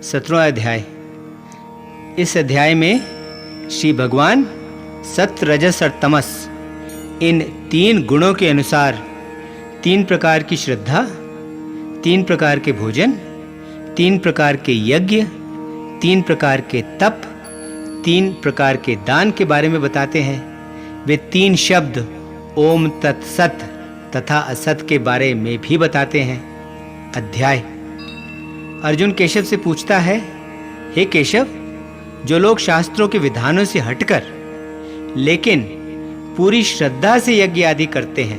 17वां अध्याय। इस अध्याय में श्री भगवान सत्य, रजस और तमस इन 3 गुणों के अनुसार 3 प्रकार की श्रद्धा, 3 प्रकार के भोजन, 3 प्रकार के यज्ञ, 3 प्रकार के तप, 3 प्रकार के दान के बारे में बताते हैं। वे 3 शब्द ओम तत्सत तथा असत के बारे में भी बताते हैं। अध्याय। अर्जुन केशव से पूछता है, हे केशव, जो लोग शास्त्रों के विधानों से हटकर लेकिन पूरी श्रद्धा से यज्ञ आदि करते हैं,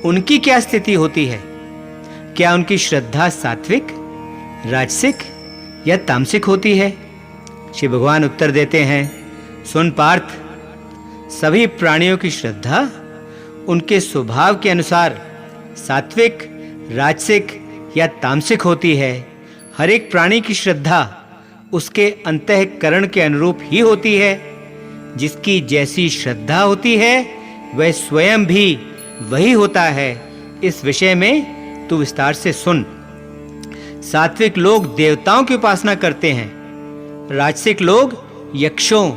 उनकी क्या स्थिति होती है? क्या उनकी श्रद्धा सात्विक, राजसिक या तामसिक होती है? श्री भगवान उत्तर देते हैं, सुन पार्थ, सभी प्राणियों की श्रद्धा उनके स्वभाव के अनुसार सात्विक, राजसिक या तामसिक होती है। हर एक प्राणी की श्रद्धा उसके अंतःकरण के अनुरूप ही होती है। जिसकी जैसी श्रद्धा होती है वह स्वयं भी वही होता है। इस विषय में तू विस्तार से सुन। सात्विक लोग देवताओं की उपासना करते हैं, राजसिक लोग यक्षों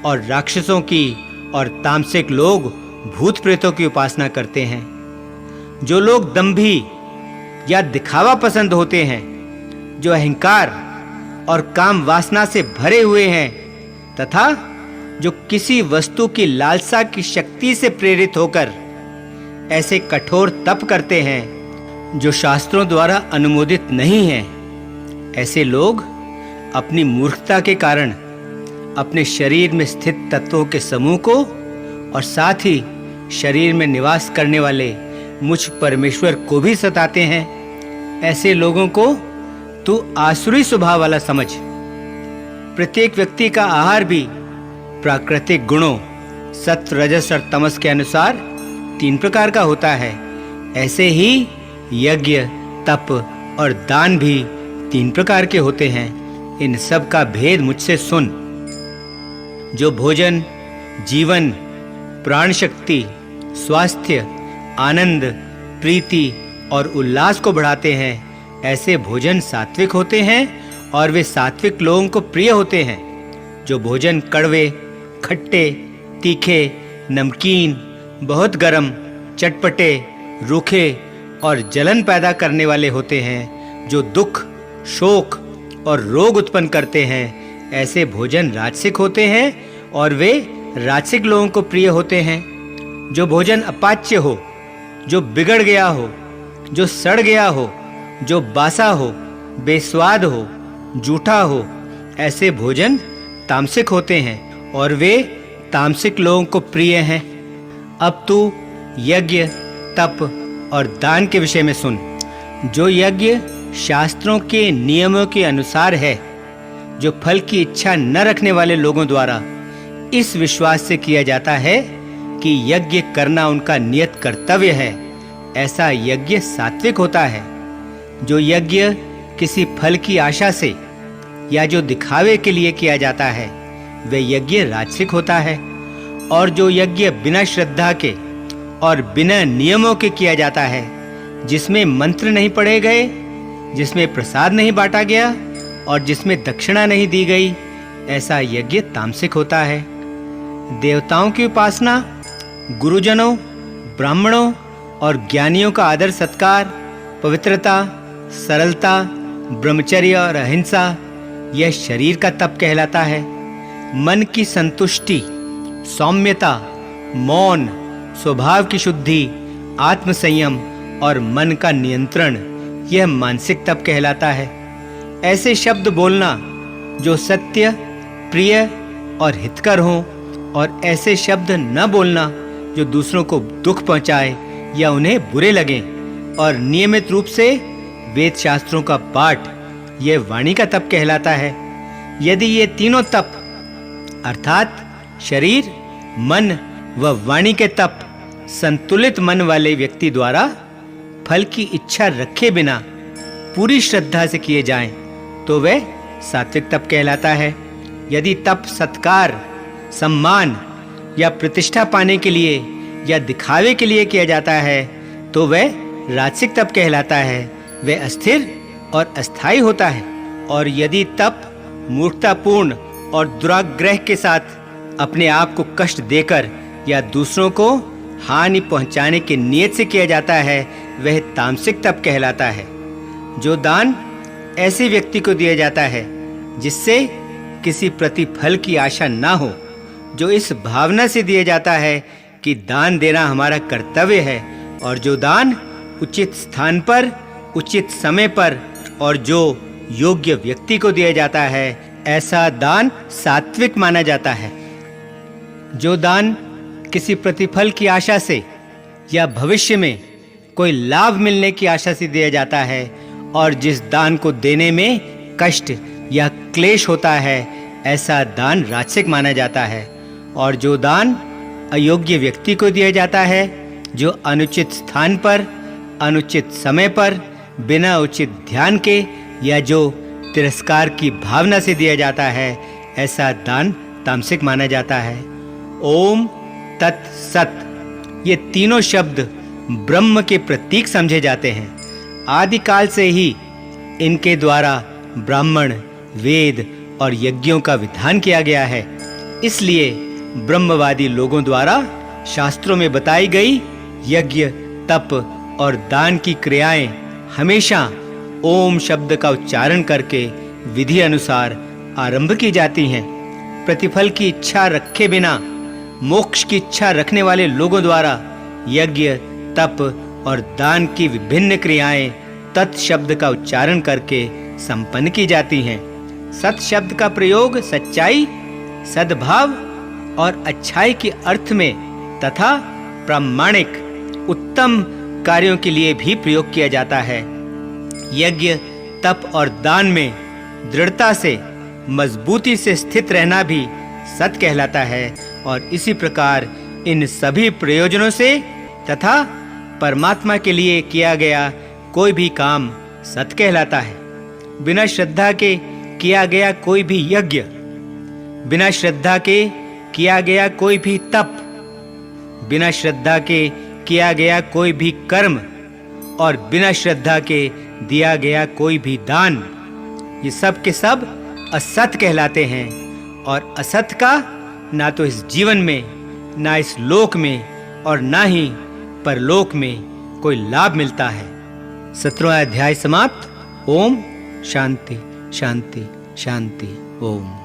और राक्षसों की, और तामसिक लोग भूत प्रेतों की उपासना करते हैं। जो लोग दंभी या दिखावा पसंद होते हैं, जो अहंकार और काम वासना से भरे हुए हैं, तथा जो किसी वस्तु की लालसा की शक्ति से प्रेरित होकर ऐसे कठोर तप करते हैं जो शास्त्रों द्वारा अनुमोदित नहीं है, ऐसे लोग अपनी मूर्खता के कारण अपने शरीर में स्थित तत्वों के समूह को और साथ ही शरीर में निवास करने वाले मुझ परमेश्वर को भी सताते हैं। ऐसे लोगों को तू आसुरी स्वभाव वाला समझ। प्रत्येक व्यक्ति का आहार भी प्राकृतिक गुणों सत्व, रजस और तमस के अनुसार 3 प्रकार का होता है। ऐसे ही यज्ञ, तप और दान भी 3 प्रकार के होते हैं। इन सब का भेद मुझसे सुन। जो भोजन जीवन, प्राण शक्ति, स्वास्थ्य, आनंद, प्रीति और उल्लास को बढ़ाते हैं, ऐसे भोजन सात्विक होते हैं और वे सात्विक लोगों को प्रिय होते हैं। जो भोजन कड़वे, खट्टे, तीखे, नमकीन, बहुत गरम, चटपटे, रूखे और जलन पैदा करने वाले होते हैं, जो दुख, शोक और रोग उत्पन्न करते हैं, ऐसे भोजन राजसिक होते हैं और वे राजसिक लोगों को प्रिय होते हैं। जो भोजन अपाच्य हो, जो बिगड़ गया हो, जो सड़ गया हो, जो बासा हो, बेस्वाद हो, जूठा हो, ऐसे भोजन तामसिक होते हैं और वे तामसिक लोगों को प्रिय हैं। अब तू यज्ञ, तप और दान के विषय में सुन। जो यज्ञ शास्त्रों के नियमों के अनुसार है, जो फल की इच्छा न रखने वाले लोगों द्वारा इस विश्वास से किया जाता है कि यज्ञ करना उनका नियत कर्तव्य है, ऐसा यज्ञ सात्विक होता है। जो यज्ञ किसी फल की आशा से या जो दिखावे के लिए किया जाता है, वह यज्ञ राजसिक होता है। और जो यज्ञ बिना श्रद्धा के और बिना नियमों के किया जाता है, जिसमें मंत्र नहीं पढ़े गए, जिसमें प्रसाद नहीं बांटा गया और जिसमें दक्षिणा नहीं दी गई, ऐसा यज्ञ तामसिक होता है। देवताओं की उपासना, गुरुजनों, ब्राह्मणों और ज्ञानियों का आदर सत्कार, पवित्रता, सरलता, ब्रह्मचर्य और अहिंसा, यह शरीर का तप कहलाता है। मन की संतुष्टि, सौम्यता, मौन, स्वभाव की शुद्धि, आत्मसंयम और मन का नियंत्रण, यह मानसिक तप कहलाता है। ऐसे शब्द बोलना जो सत्य, प्रिय और हितकर हों, और ऐसे शब्द न बोलना जो दूसरों को दुख पहुंचाए या उन्हें बुरे लगें, और नियमित रूप से वेद शास्त्रों का पाठ, यह वाणी का तप कहलाता है। यदि ये तीनों तप अर्थात शरीर, मन व वाणी के तप संतुलित मन वाले व्यक्ति द्वारा फल की इच्छा रखे बिना पूरी श्रद्धा से किए जाएं, तो वह सात्विक तप कहलाता है। यदि तप सत्कार, सम्मान या प्रतिष्ठा पाने के लिए या दिखावे के लिए किया जाता है, तो वह राजसिक तप कहलाता है। वह अस्थिर और अस्थायी होता है और यदि तप मूर्खतापूर्ण और दुराग्रह के साथ अपने आप को कष्ट देकर या दूसरों को हानि पहुंचाने के नियत से किया जाता है, वह तामसिक तप कहलाता है। जो दान ऐसे व्यक्ति को दिया जाता है जिससे किसी प्रतिफल की आशा ना हो, जो इस भावना से दिया जाता है कि दान देना हमारा कर्तव्य है, और जो दान उचित स्थान पर, उचित समय पर और जो योग्य व्यक्ति को दिया जाता है, ऐसा दान सात्विक माना जाता है। जो दान किसी प्रतिफल की आशा से या भविष्य में कोई लाभ मिलने की आशा से दिया जाता है, और जिस दान को देने में कष्ट या क्लेश होता है, ऐसा दान राजसिक माना जाता है। और जो दान अयोग्य व्यक्ति को दिया जाता है, जो अनुचित स्थान पर, अनुचित समय पर, बिना उचित ध्यान के या जो तिरस्कार की भावना से दिया जाता है, ऐसा दान तामसिक माना जाता है। ओम तत् सत, ये तीनों शब्द ब्रह्म के प्रतीक समझे जाते हैं। आदिकाल से ही इनके द्वारा ब्राह्मण, वेद और यज्ञों का विधान किया गया है। इसलिए ब्रह्मवादी लोगों द्वारा शास्त्रों में बताई गई यज्ञ, तप और दान की क्रियाएं हमेशा ओम शब्द का उच्चारण करके विधि अनुसार आरंभ की जाती हैं। प्रतिफल की इच्छा रखे बिना मोक्ष की इच्छा रखने वाले लोगों द्वारा यज्ञ, तप और दान की विभिन्न क्रियाएं तत् शब्द का उच्चारण करके संपन्न की जाती हैं। सत शब्द का प्रयोग सच्चाई, सद्भाव और अच्छाई के अर्थ में तथा प्रामाणिक उत्तम कार्यों के लिए भी प्रयोग किया जाता है। यज्ञ, तप और दान में दृढ़ता से, मजबूती से स्थित रहना भी सत कहलाता है। और इसी प्रकार इन सभी प्रयोजनों से तथा परमात्मा के लिए किया गया कोई भी काम सत कहलाता है। बिना श्रद्धा के किया गया कोई भी यज्ञ, बिना श्रद्धा के किया गया कोई भी तप, बिना श्रद्धा के किया गया कोई भी कर्म और बिना श्रद्धा के दिया गया कोई भी दान, ये सब के सब असत कहलाते हैं। और असत का ना तो इस जीवन में, ना इस लोक में और ना ही परलोक में कोई लाभ मिलता है। 17वां अध्याय समाप्त। ओम शांति शांति शांति। ओम।